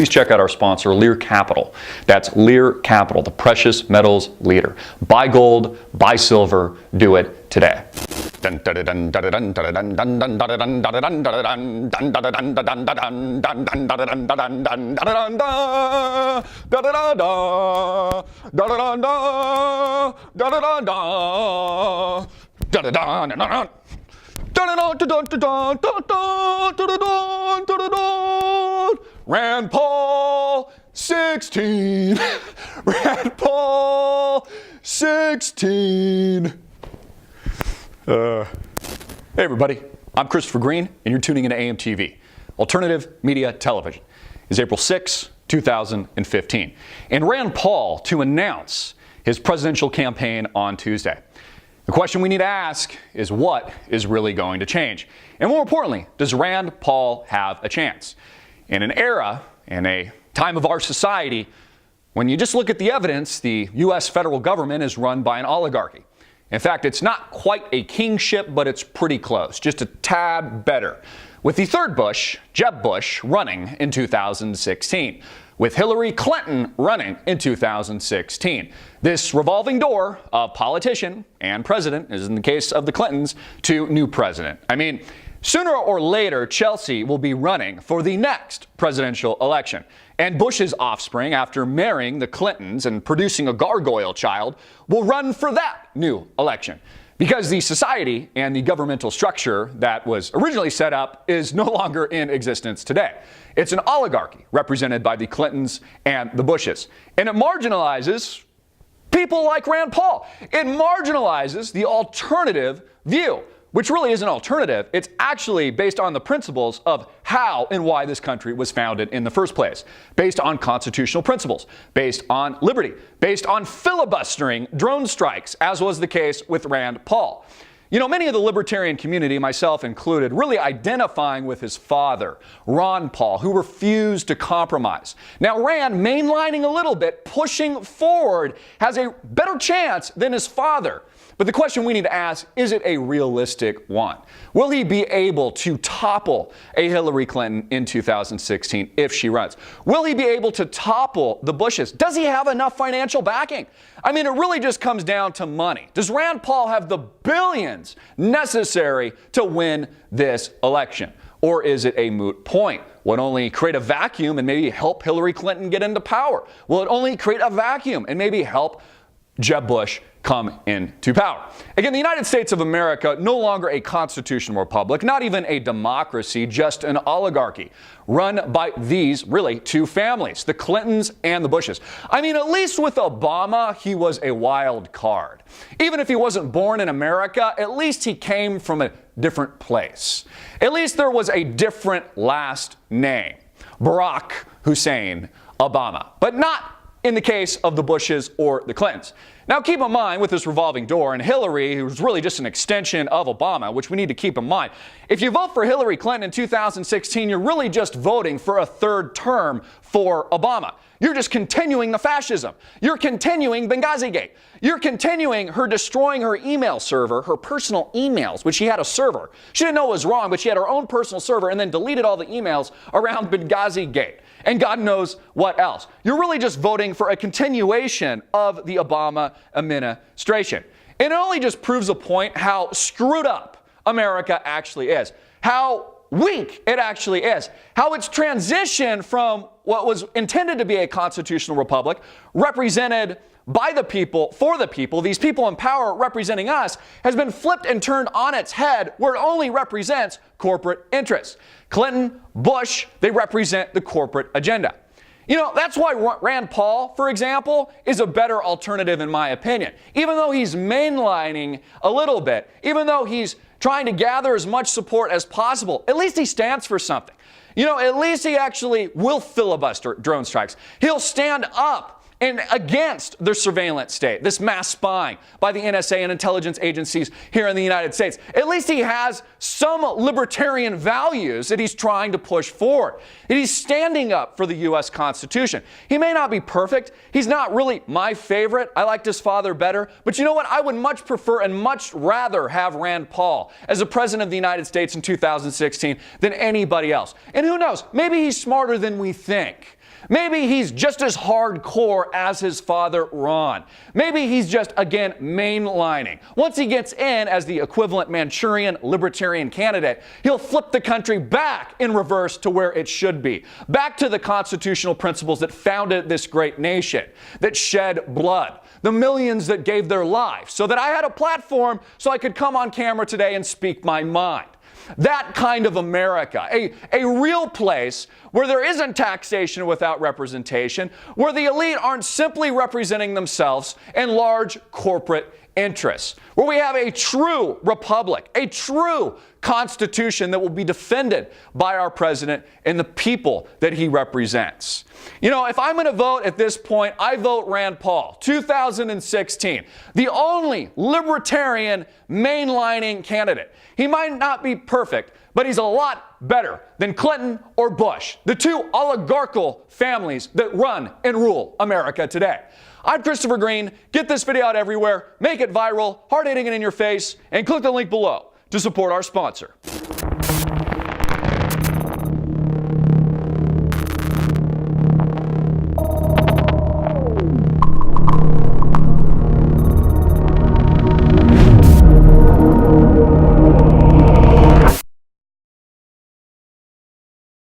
please check out our sponsor, Lear Capital. That's Lear Capital, the precious metals leader. Buy gold, buy silver, do it today. Rand Paul 16. Rand Paul 16. Hey everybody, I'm Christopher Green and you're tuning into AMTV, Alternative Media Television. It's April 6, 2015, and Rand Paul to announce his presidential campaign on Tuesday. The question we need to ask is what is really going to change? And more importantly, does Rand Paul have a chance? In an era, in a time of our society, when you just look at the evidence, the U.S. federal government is run by an oligarchy. In fact, it's not quite a kingship, but it's pretty close, just a tad better. With the third Bush, Jeb Bush, running in 2016. With Hillary Clinton running in 2016. This revolving door of politician and president, as in the case of the Clintons, to new president. I mean, sooner or later, Chelsea will be running for the next presidential election. And Bush's offspring, after marrying the Clintons and producing a gargoyle child, will run for that new election. Because the society and the governmental structure that was originally set up is no longer in existence today. It's an oligarchy represented by the Clintons and the Bushes. And it marginalizes people like Rand Paul. It marginalizes the alternative view, which really isn't alternative. It's actually based on the principles of how and why this country was founded in the first place. Based on constitutional principles, based on liberty, based on filibustering drone strikes, as was the case with Rand Paul. You know, many of the libertarian community, myself included, really identifying with his father, Ron Paul, who refused to compromise. Now, Rand, mainlining a little bit, pushing forward, has a better chance than his father. But the question we need to ask, is it a realistic one? Will he be able to topple a Hillary Clinton in 2016 if she runs? Will he be able to topple the Bushes? Does he have enough financial backing? I mean, it really just comes down to money. Does Rand Paul have the billions necessary to win this election? Or is it a moot point? Will it only create a vacuum and maybe help Hillary Clinton get into power? Will it only create a vacuum and maybe help Jeb Bush come into power? Again, the United States of America, no longer a constitutional republic, not even a democracy, just an oligarchy run by these really two families, the Clintons and the Bushes. I mean, at least with Obama, he was a wild card. Even if he wasn't born in America, at least he came from a different place. At least there was a different last name, Barack Hussein Obama, but not in the case of the Bushes or the Clintons. Now keep in mind with this revolving door and Hillary, who's really just an extension of Obama, which we need to keep in mind. If you vote for Hillary Clinton in 2016, you're really just voting for a third term for Obama. You're just continuing the fascism. You're continuing Benghazi Gate. You're continuing her destroying her email server, her personal emails, which she had a server. She didn't know it was wrong, but she had her own personal server and then deleted all the emails around Benghazi Gate. And God knows what else. You're really just voting for a continuation of the Obama administration. And it only just proves a point how screwed up America actually is. How weak it actually is. How its transition from what was intended to be a constitutional republic, represented by the people, for the people, these people in power representing us, has been flipped and turned on its head where it only represents corporate interests. Clinton, Bush, they represent the corporate agenda. You know, that's why Rand Paul, for example, is a better alternative in my opinion. Even though he's mainlining a little bit, even though he's trying to gather as much support as possible, at least he stands for something. You know, at least he actually will filibuster drone strikes. He'll stand up and against the surveillance state, this mass spying by the NSA and intelligence agencies here in the United States. At least he has some libertarian values that he's trying to push forward. And he's standing up for the U.S. Constitution. He may not be perfect. He's not really my favorite. I liked his father better. But you know what? I would much prefer and much rather have Rand Paul as the President of the United States in 2016 than anybody else. And who knows? Maybe he's smarter than we think. Maybe he's just as hardcore as his father, Ron. Maybe he's just, again, mainlining. Once he gets in as the equivalent Manchurian libertarian candidate, he'll flip the country back in reverse to where it should be. Back to the constitutional principles that founded this great nation, that shed blood. The millions that gave their lives so that I had a platform so I could come on camera today and speak my mind. That kind of America, a real place where there isn't taxation without representation, where the elite aren't simply representing themselves and large corporate interests, where we have a true republic, a true constitution that will be defended by our president and the people that he represents. You know, if I'm going to vote at this point, I vote Rand Paul, 2016, the only libertarian mainlining candidate. He might not be perfect, but he's a lot better than Clinton or Bush, the two oligarchical families that run and rule America today. I'm Christopher Green. Get this video out everywhere, make it viral, hard-hitting it in your face, and click the link below to support our sponsor.